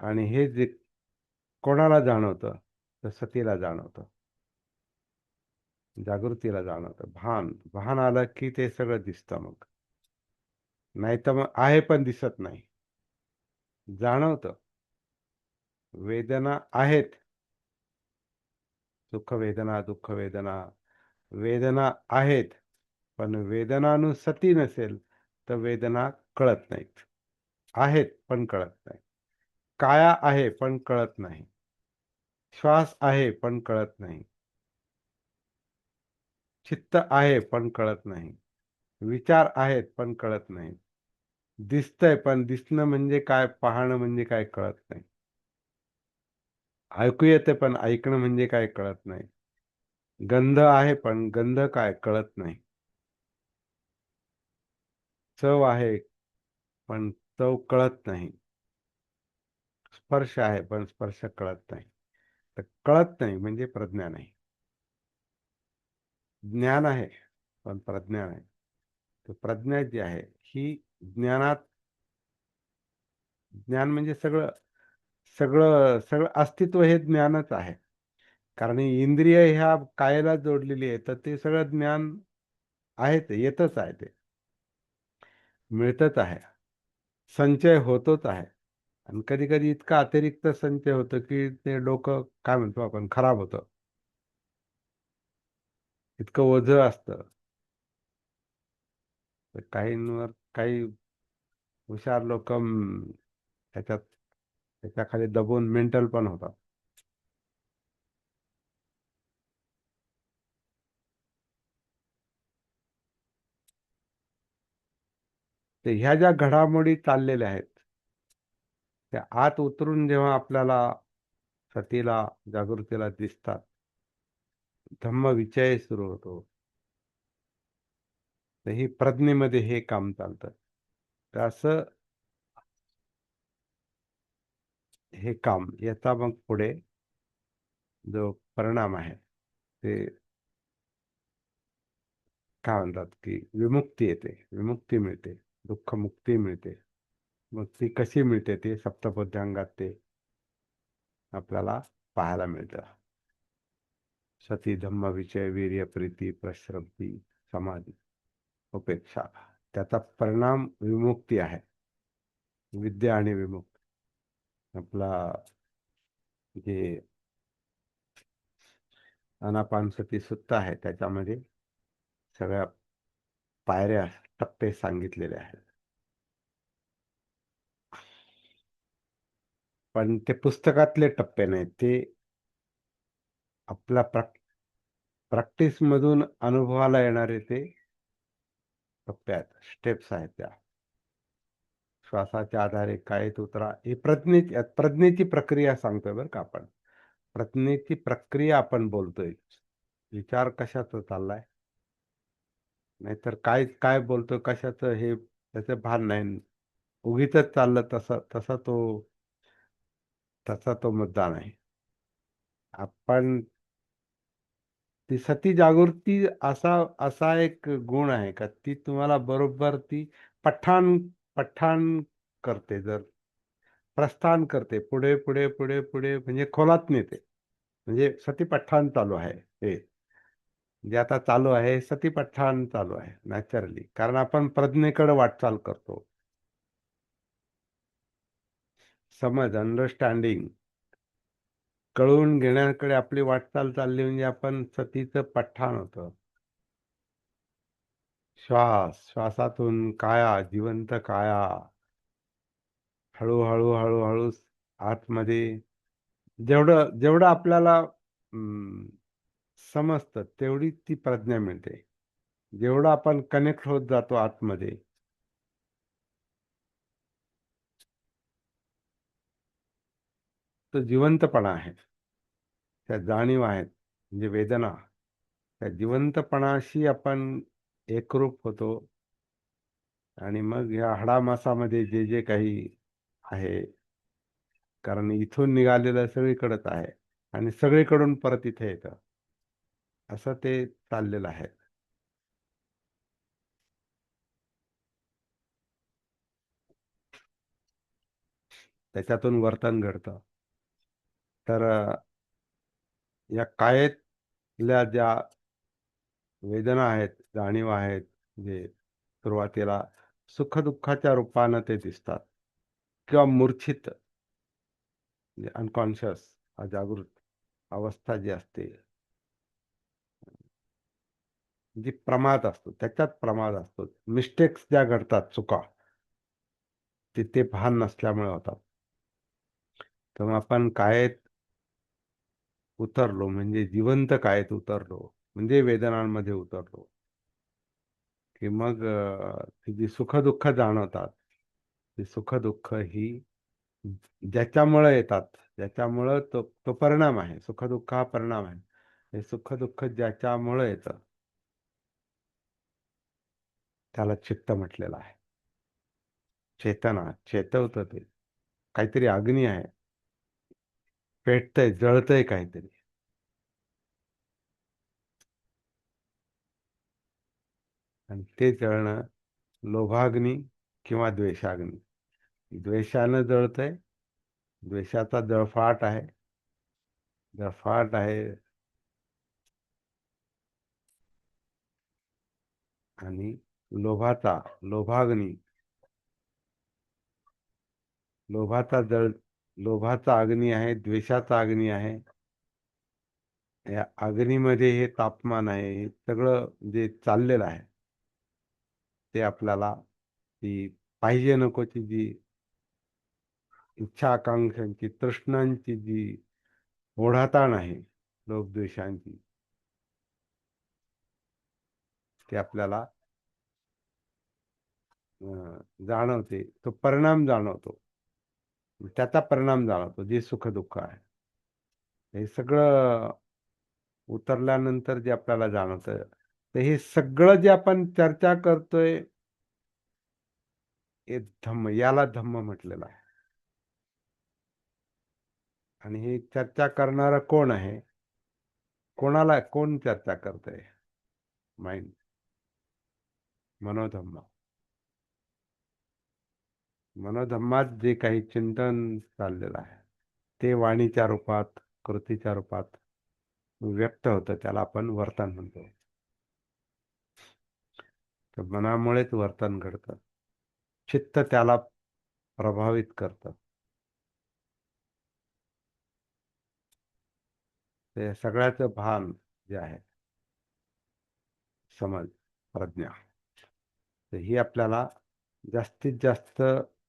आणि हे जे कोणाला जाणवतं, तर सतीला जाणवतं, जागृतीला जाणवतं. भान भान आलं की ते सगळं दिसतं. मग नाही तर मग आहे पण दिसत नाही. जाणवतं वेदना आहेत, सुख वेदना, दुःख वेदना, वेदना आहेत. पण वेदनानुसती नसेल तर वेदना कळत नाहीत. आहेत पण कळत नाही. काया आहे पण कळत नाही. श्वास आहे पण कळत नाही. चित्त आहे पण कळत नाही. विचार आहेत पण कळत नाही. दिसतंय पण दिसणं म्हणजे काय, पाहणं म्हणजे काय कळत नाही. ऐकू येते पण ऐकणं म्हणजे काय कळत नाही. गंध आहे पण गंध काय कळत नाही. चव आहे पण चव कळत नाही. स्पर्श आहे पण स्पर्श कळत नाही. तर कळत नाही म्हणजे प्रज्ञा नाही. ज्ञान आहे पण प्रज्ञा नाही. तर प्रज्ञा जी आहे ही ज्ञानात, ज्ञान म्हणजे सगळं सगळं सगळं अस्तित्व हे ज्ञानच आहे. कारण ही इंद्रिय ह्या कायेला जोडलेली आहे, तर ते सगळं ज्ञान आहे, ते येतच आहे, ते मिळतच आहे. संचय होतोच आहे. आणि कधी कधी इतका अतिरिक्त संचय होतो की ते डोकं काय म्हणतो आपण, खराब होतं. इतकं ओझं असतं. तर काहींवर काही हुशार लोक त्याच्यात त्याच्याखाली दबून मेंटल पण होतात. तर ह्या ज्या घडामोडी चाललेल्या आहेत त्या आत उतरून जेव्हा आपल्याला सतीला, जागृतीला दिसतात, धम्मविचय सुरू होतो. तर ही प्रज्ञेमध्ये हे काम चालतं. तर असं हे काम, याचा मग पुढे जो परिणाम आहे ते काय म्हणतात की विमुक्ती येते, विमुक्ती मिळते, दुःखमुक्ती मिळते. मग ती कशी मिळते ते सप्तपद्यांगात ते आपल्याला पाहायला मिळतं. सती, धम्म, विचय, वीर्य, प्रीती, प्रश्रप्ती, समाधी, उपेक्षा. त्याचा परिणाम विमुक्ती आहे. विद्या आणि विमुक्ती. आपला जे आनापानसती सुत्त आहे त्याच्यामध्ये सगळ्या पायऱ्या, टप्पे सांगितलेले आहेत. पण ते पुस्तकातले टप्पे नाहीत, ते आपल्या प्रॅक्टिस मधून अनुभवाला येणारे ते टप्पे आहेत, स्टेप्स आहेत. त्या श्वासाच्या आधारे कायेत उतरा, ही प्रज्ञेची प्रक्रिया सांगतोय बरं का आपण. प्रज्ञेची प्रक्रिया आपण बोलतोय. विचार कशाचा चाललाय, नाहीतर काय काय बोलतोय कशाचं हे त्याचं भान नाही. उगीच चाललं तसा तसा तो मुद्दा नाही. आपण ती सती जागृती असा असा एक गुण आहे का ती तुम्हाला बरोबर ती पठाण पठाण करते. जर प्रस्थान करते पुढे पुढे पुढे पुढे, म्हणजे खोलात नेते. म्हणजे सतीपठ्ठाण चालू आहे हे जे आता चालू आहे, सतीपठ्ठाण चालू आहे नॅचरली, कारण आपण प्रज्ञेकडे वाटचाल करतो. समज, अंडरस्टँडिंग, कळून घेण्याकडे आपली वाटचाल चालली, म्हणजे आपण सतीचं पठ्ठाण होतं. श्वासातून काया, जिवंत काया, हळूहळू हळूहळू आतमध्ये जेवढं जेवढं आपल्याला समजतं तेवढी ती प्रज्ञा मिळते. जेवढं आपण कनेक्ट होत जातो आतमध्ये, तो जिवंतपणा आहे, त्या जाणीव आहेत, म्हणजे वेदना, त्या जिवंतपणाशी आपण एकरूप होतो. आणि मग या हाडामासामध्ये जे जे काही आहे, कारण इथून निघालेलं सगळीकडेच आहे आणि सगळीकडून परत इथे येतं, असं ते चाललेलं आहे. त्याच्यातून वर्तन घडतं. तर या कायेतल्या ज्या वेदना आहेत, जाणीव आहेत, जे सुरुवातीला सुखदुःखाच्या रूपानं ते दिसतात, किंवा मूर्छित, म्हणजे अनकॉन्शियस, अजागृत अवस्था जी असते, जी प्रमाद असतो, त्याच्यात प्रमाद असतो. मिस्टेक्स ज्या घडतात, चुका, ते भान नसल्यामुळे होतात. तेव्हा आपण कायेत उतरलो, म्हणजे जिवंत कायेत उतरलो, म्हणजे वेदनांमध्ये उतरलो, की मग ती जी सुखदुःख जाणवतात, ती सुखदुःख ही ज्याच्यामुळे येतात, ज्याच्यामुळं तो तो परिणाम आहे. सुखदुःख हा परिणाम आहे. हे सुखदुःख ज्याच्यामुळे येतं त्याला चित्त म्हटलेलं आहे. चेतना, चेतवतं ते. काहीतरी अग्नी आहे, पेटतंय, जळतंय काहीतरी. आणि ते जळणं लोभाग्नी किंवा द्वेषाग्नी. द्वेषानं जळतंय, द्वेषाचा जळफाट आहे, जळफाट आहे. आणि लोभाग्नी, लोभाचा जळ, लोभाचा अग्नी आहे, द्वेषाचा अग्नी आहे. या अग्नीमध्ये हे तापमान आहे, हे सगळं जे चाललेलं आहे ते आपल्याला ती पाहिजे नकोची जी इच्छा, आकांक्षांची, तृष्णांची जी ओढाताण आहे, लोभद्वेषांची, ते आपल्याला जाणवते, तो परिणाम जाणवतो. त्याचा परिणाम जाणवतो, जे सुख-दुःख आहे. हे सगळं उतरल्यानंतर जे आपल्याला जाणवतं, तर हे सगळं जे आपण चर्चा करतोय, हे धम्म, याला धम्म म्हटलेलं आहे. आणि ही चर्चा करणारं कोण आहे? कोणाला कोण चर्चा करतंय? माइंड, मनोधम्म. मनोधम्मात जे काही चिंतन चाललेलं आहे, ते वाणीच्या रूपात, कृतीच्या रूपात व्यक्त होतं, त्याला आपण वर्तन म्हणतो. तर मनामुळेच वर्तन घडतं. चित्त त्याला प्रभावित करतं. ते सगळ्याचं भान जे आहे, समज, प्रज्ञा, तर ही आपल्याला जास्तीत जास्त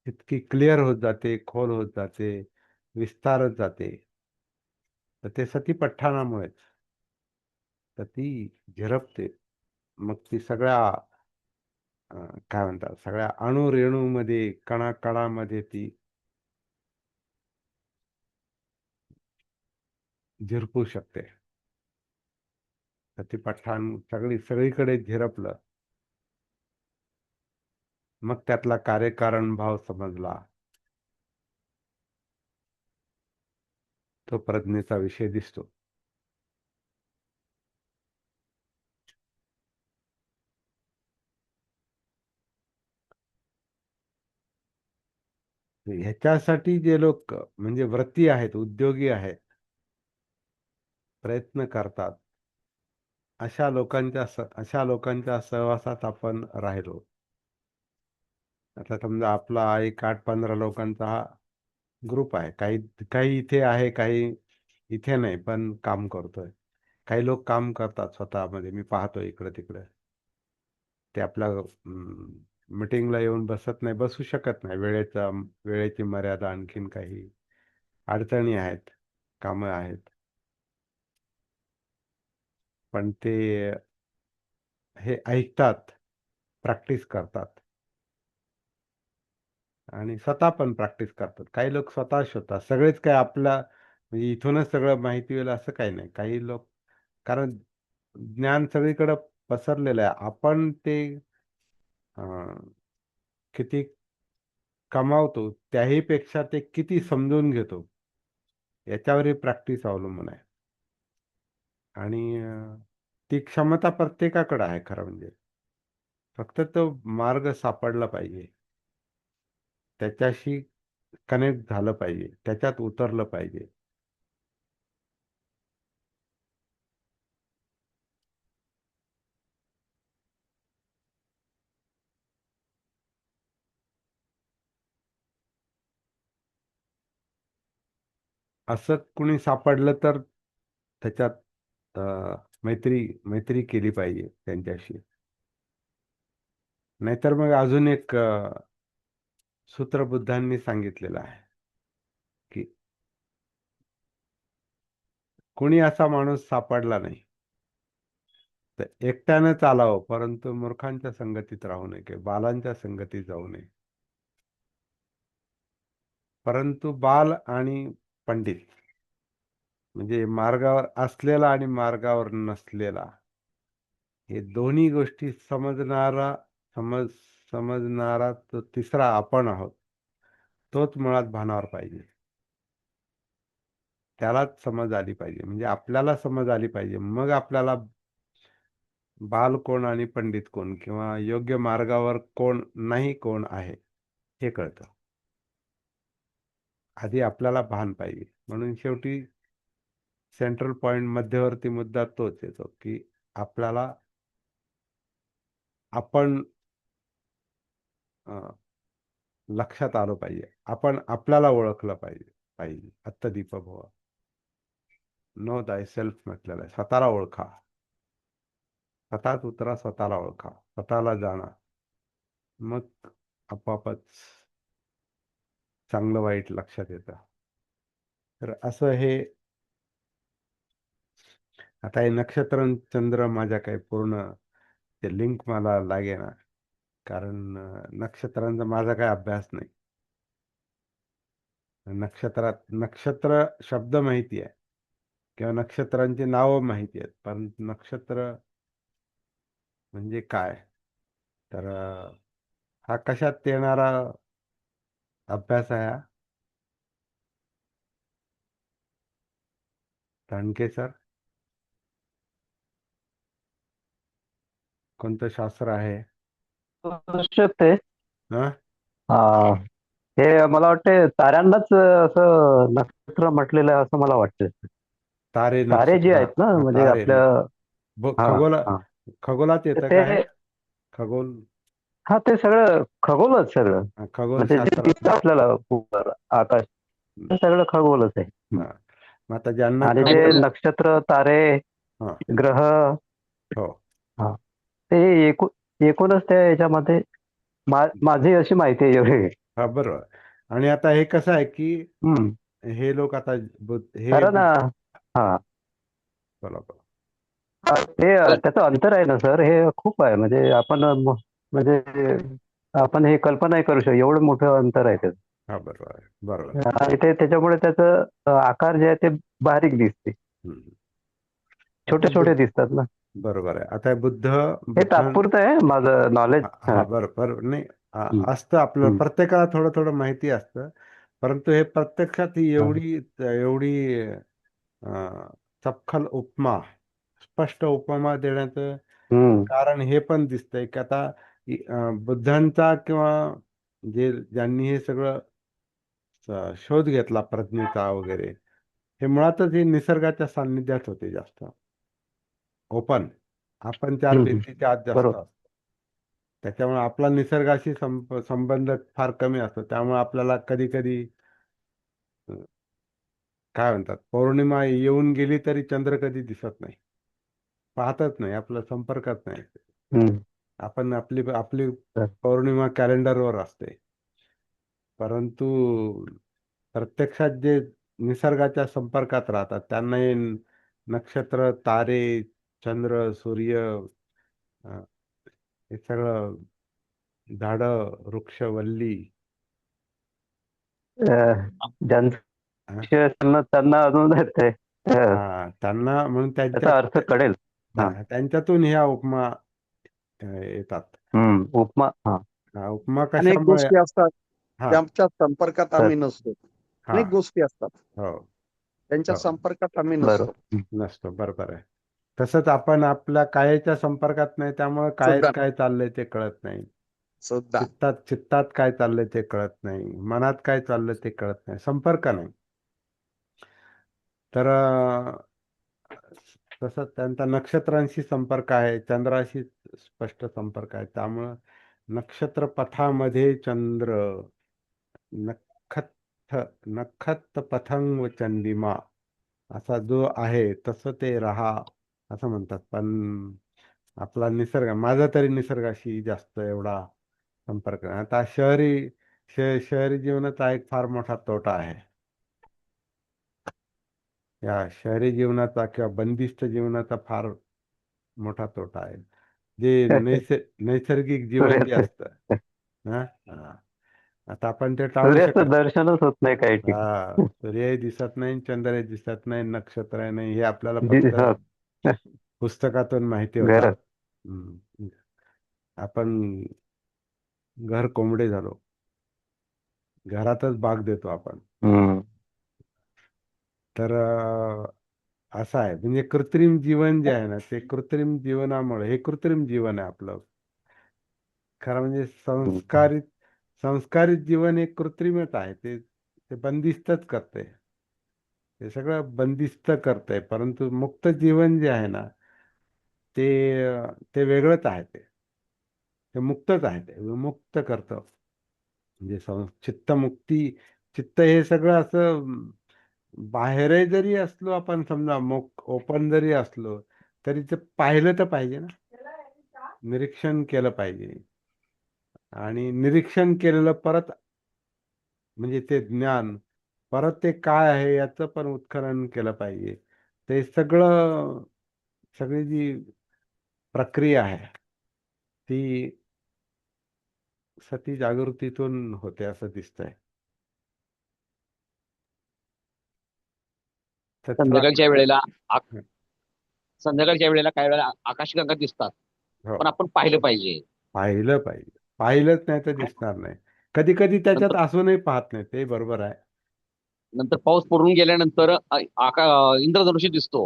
इतकी क्लिअर होत जाते, खोल होत जाते, विस्तारत जाते. तर ते सतीपठ्ठाणामुळेच. तर ती झिरपते. मग ती सगळ्या काय म्हणतात, सगळ्या अणुरेणूमध्ये, कणाकणामध्ये ती झिरपू शकते. सतीपठ्ठाण सगळीकडे झिरपलं. मग त्यातला कार्यकारण भाव समजला. तो प्रज्ञेचा विषय दिसतो. ह्याच्यासाठी जे लोक म्हणजे व्रती आहेत, उद्योगी आहेत, प्रयत्न करतात, अशा लोकांच्या सहवासात आपण राहिलो. आता समजा आपला एक 8-15 लोकांचा हा ग्रुप आहे. काही काही इथे आहे, काही इथे नाही, पण काम करतोय. काही लोक काम करतात स्वतःमध्ये, मी पाहतो इकडं तिकडं. ते आपल्या मीटिंगला येऊन बसत नाही, बसू शकत नाही. वेळेची मर्यादा, आणखीन काही अडचणी आहेत, कामं आहेत. पण ते हे ऐकतात, प्रॅक्टिस करतात आणि स्वतः पण प्रॅक्टिस करतात. काही लोक स्वतः शोधतात. सगळेच काय आपल्या म्हणजे इथूनच सगळं माहिती होईल असं काही नाही. काही लोक, कारण ज्ञान सगळीकडे पसरलेलं आहे. आपण ते किती कमावतो, त्याही पेक्षा ते किती समजून घेतो, याच्यावर प्रॅक्टिस अवलंबून आहे. आणि ती क्षमता प्रत्येकाकडे आहे खरं म्हणजे. फक्त तो मार्ग सापडला पाहिजे. त्याच्याशी कनेक्ट झालं पाहिजे. त्याच्यात उतरलं पाहिजे. असं कुणी सापडलं तर त्याच्यात मैत्री मैत्री केली पाहिजे त्यांच्याशी. नाहीतर मग अजून एक सूत्र बुद्धांनी सांगितलेलं आहे की कोणी असा माणूस सापडला नाही तर एकट्यानं चालावं, परंतु मूर्खांच्या संगतीत राहू नये किंवा बालांच्या संगतीत जाऊ नये. परंतु बाल आणि पंडित म्हणजे मार्गावर असलेला आणि मार्गावर नसलेला, हे दोन्ही गोष्टी समज समजणारा तो तिसरा आपण आहोत. तोच मुळात भानावर पाहिजे. त्यालाच समज आली पाहिजे. म्हणजे आपल्याला समज आली पाहिजे. मग आपल्याला बाल कोण आणि पंडित कोण किंवा योग्य मार्गावर कोण नाही, कोण आहे, हे कळतं. आधी आपल्याला भान पाहिजे. म्हणून शेवटी सेंट्रल पॉइंट, मध्यवर्ती मुद्दा तोच येतो की आपल्याला आपण लक्षात आलं पाहिजे. आपण आपल्याला ओळखलं पाहिजे. आत्तदीप भव. नो दाय सेल्फ म्हटलेलं आहे. स्वतःला ओळखा. स्वतःच उतरा, स्वतःला ओळखा, स्वतःला जाणा. मग आपोआपच चांगलं वाईट लक्षात येतं. तर असं हे आता हे नक्षत्र आणि चंद्र माझ्या काही पूर्ण ते लिंक मला लागेना. कारण नक्षत्रांचा माझा काही अभ्यास नाही. नक्षत्रात नक्षत्र शब्द माहिती आहे किंवा नक्षत्रांची नावं माहिती आहेत, पण नक्षत्र म्हणजे काय? तर हा कशात येणारा अभ्यास आहे हा? रणके सर, कोणतं शास्त्र आहे? असू शकते. हा, हा, हे मला वाटते ताऱ्यांनाच असं नक्षत्र म्हटलेलं आहे असं मला वाटतं. तारे तारे जे नक्षत्र, आहेत ना, म्हणजे तारे आपल्या हा खगोला, हा खगोलात तर येतं ते का हे? खगोल, हा ते सगळं खगोलच सगळं. खगोल म्हणजे जे शास्त्रात. दिसतं आपल्याला वर आकाश, ते सगळं खगोलच आहे. हा, मग आता ज्यांना आणि जे खगोल, नक्षत्र, तारे, हा, ग्रह, हो, हा ते एकूणच त्या याच्यामध्ये माझी अशी माहिती आहे एवढी. हा, बरोबर. आणि आता हे कसं आहे की हम्म. हे लोक आता हे कारण हा बोला बोला. ते त्याचं अंतर आहे ना सर, हे खूप आहे. म्हणजे आपण म्हणजे आपण हे कल्पनाही करू शकतो, एवढं मोठं अंतर आहे त्याचं. हा, बरोबर आहे, बरोबर. आणि ते त्याच्यामुळे त्याचं आकार जे आहे ते बारीक दिसते, हम्म. आता छोटे छोटे दिसतात ना. बरोबर आहे. आता हे बुद्ध तात्पुरतं आहे माझं नॉलेज. हा, बरोबर. नाही, हम्म, असतं आपल्याला हम्म, प्रत्येकाला थोडं थोडं माहिती असतं, परंतु हे प्रत्यक्षात ही हा, एवढी एवढी सपखल उपमा, स्पष्ट उपमा देण्याचं हम्म, कारण हे पण दिसतंय की आता बुद्धांचा किंवा ज्यांनी हे सगळं शोध घेतला प्रज्ञेचा वगैरे, हे मुळातच हे निसर्गाच्या सान्निध्यात होते जास्त ओपन. आपण चार हम्म, भिंतीच्या आत जास्त बरोबर. असतो, त्याच्यामुळे आपला निसर्गाशी संबंध फार कमी असतो. त्यामुळे आपल्याला कधी कधी काय म्हणतात, पौर्णिमा येऊन गेली तरी चंद्र कधी दिसत नाही, पाहतच नाही, आपला संपर्कात नाही. हम्म, आपण आपली आपली तर, पौर्णिमा कॅलेंडरवर असते, परंतु प्रत्यक्षात जे निसर्गाच्या संपर्कात राहतात त्यांना हे नक्षत्र, तारे, चंद्र, सूर्य, अं, हे सगळं, झाडं, वृक्ष, वल्ली, ज्यांचं हा, विषय त्यांना त्यांना अजून ते त्यांना म्हणून त्यांच्या त्याचा अर्थ कळेल. हा, त्यांच्यातून ह्या उपमा येतात. उपमा. हा, उपमा अनेक कशामुळे? गोष्टी असतात हा, त्यांच्या संपर्कात तर आम्ही नसतो. हा, अनेक गोष्टी असतात हो, त्यांच्या हो, संपर्कात आम्ही नसतो. बरोबर. नसतो, बरोबर आहे. तसंच आपण आपल्या कायेच्या संपर्कात नाही, त्यामुळे कायेत सुद्धा काय चाललंय ते कळत नाही. सुद्धा चित्तात काय चाललंय ते कळत नाही, मनात काय चाललंय ते कळत नाही, संपर्क नाही. तर तसंच त्यांचा नक्षत्रांशी संपर्क आहे, चंद्राशी स्पष्ट संपर्क आहे. त्यामुळं नक्षत्र पथामध्ये चंद्र, नखत्थ नखत्त पथंग चंदिमा, असा जो आहे तसं ते राहा, असं म्हणतात. पण आपला निसर्ग, माझा तरी निसर्गाशी जास्त एवढा संपर्क नाही. आता शहरी जीवनाचा एक फार मोठा तोटा आहे. या शहरी जीवनाचा किंवा बंदिस्त जीवनाचा फार मोठा तोटा आहे. जे नैसर्गिक जीवन जे सूर्याचं असतं, हा, हा, आता आपण ते टाळू शकत. सूर्याचं दर्शनच होत नाही काही हा, ठिकाणी. सूर्यही दिसत नाही, चंद्रही दिसत नाही, नक्षत्र नाही, हे आपल्याला फक्त हो. पुस्तकातून माहिती होतात. गरज. हम्म. आपण घर कोंबडे झालो, घरातच बाग देतो आपण. हम्म, तर असं आहे. म्हणजे कृत्रिम जीवन जे आहे ना, ते कृत्रिम जीवनामुळे, हे कृत्रिम जीवन आहे आपलं. खरं म्हणजे हम्म, संस्कारित जीवन हे कृत्रिमच आहे. ते ते बंदिस्तच करते, ते सगळं बंदिस्त करतंय. परंतु मुक्त जीवन जे आहे ना, ते ते वेगळंच आहे. ते मुक्तच आहे, ते विमुक्त करतं. म्हणजे चित्तमुक्ती, चित्त हे सगळं असं बाहेर जरी असलो आपण, समजा ओपन जरी असलो, तरी ते पाहिलं तर पाहिजे ना, निरीक्षण केलं पाहिजे. आणि निरीक्षण केलेलं परत, म्हणजे ते ज्ञान परत ते काय आहे याचं पण उत्खनन केलं पाहिजे. ते सगळं, सगळी जी प्रक्रिया आहे ती सती जागृतीतून होते असं दिसतंय. तर तुला संध्याकाळच्या वेळेला हं. संध्याकाळच्या वेळेला काही वेळेला आकाशगंगा दिसतात, हो पण आपण पाहिलं पाहिजे. पाहिलं पाहिजे. पाहिलंच नाही तर दिसणार नाही. कधी कधी त्याच्यात नंतर असूनही पाहत नाही, ते बरोबर आहे. नंतर पाऊस पडून गेल्यानंतर इंद्रधनुष्य दिसतो.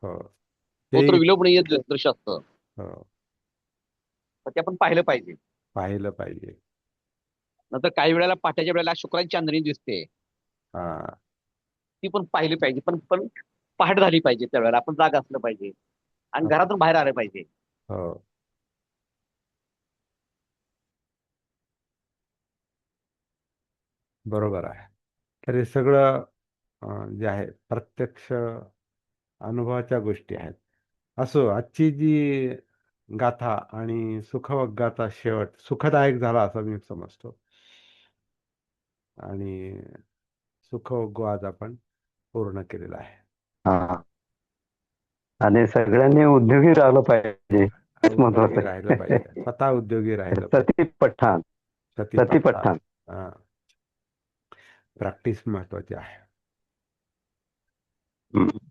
हो तो ते तर विलोभनीय दृश्य असतं. हो तर ते आपण पाहिलं पाहिजे. पाहिलं पाहिजे. नंतर काही वेळेला पहाटेच्या वेळेला शुक्राची चांदणी दिसते, हा ती पण पाहिली पाहिजे. पण पण पहाट झाली पाहिजे, त्यावेळेला आपण जाग असलं पाहिजे आणि घरातून बाहेर आलं पाहिजे. हो बरोबर आहे. तर हे सगळं जे आहे प्रत्यक्ष अनुभवाच्या गोष्टी आहेत. असो, आजची जी गाथा आणि सुखवग्गाचा शेवट सुखदायक झाला असं मी समजतो. आणि सुखवग्गू आज आपण पूर्ण केलेला आहे. हा. आणि सगळ्यांनी उद्योगी राहिलं पाहिजे, हेच महत्वाचं उद्योगी राहिलं आहे. पाहिजे, स्वतः उद्योगी राहिलं पाहिजे. सती पठाण. सती सती पठ्ठाण. पठाण. हा प्रॅक्टिस महत्वाची आहे. हम्म.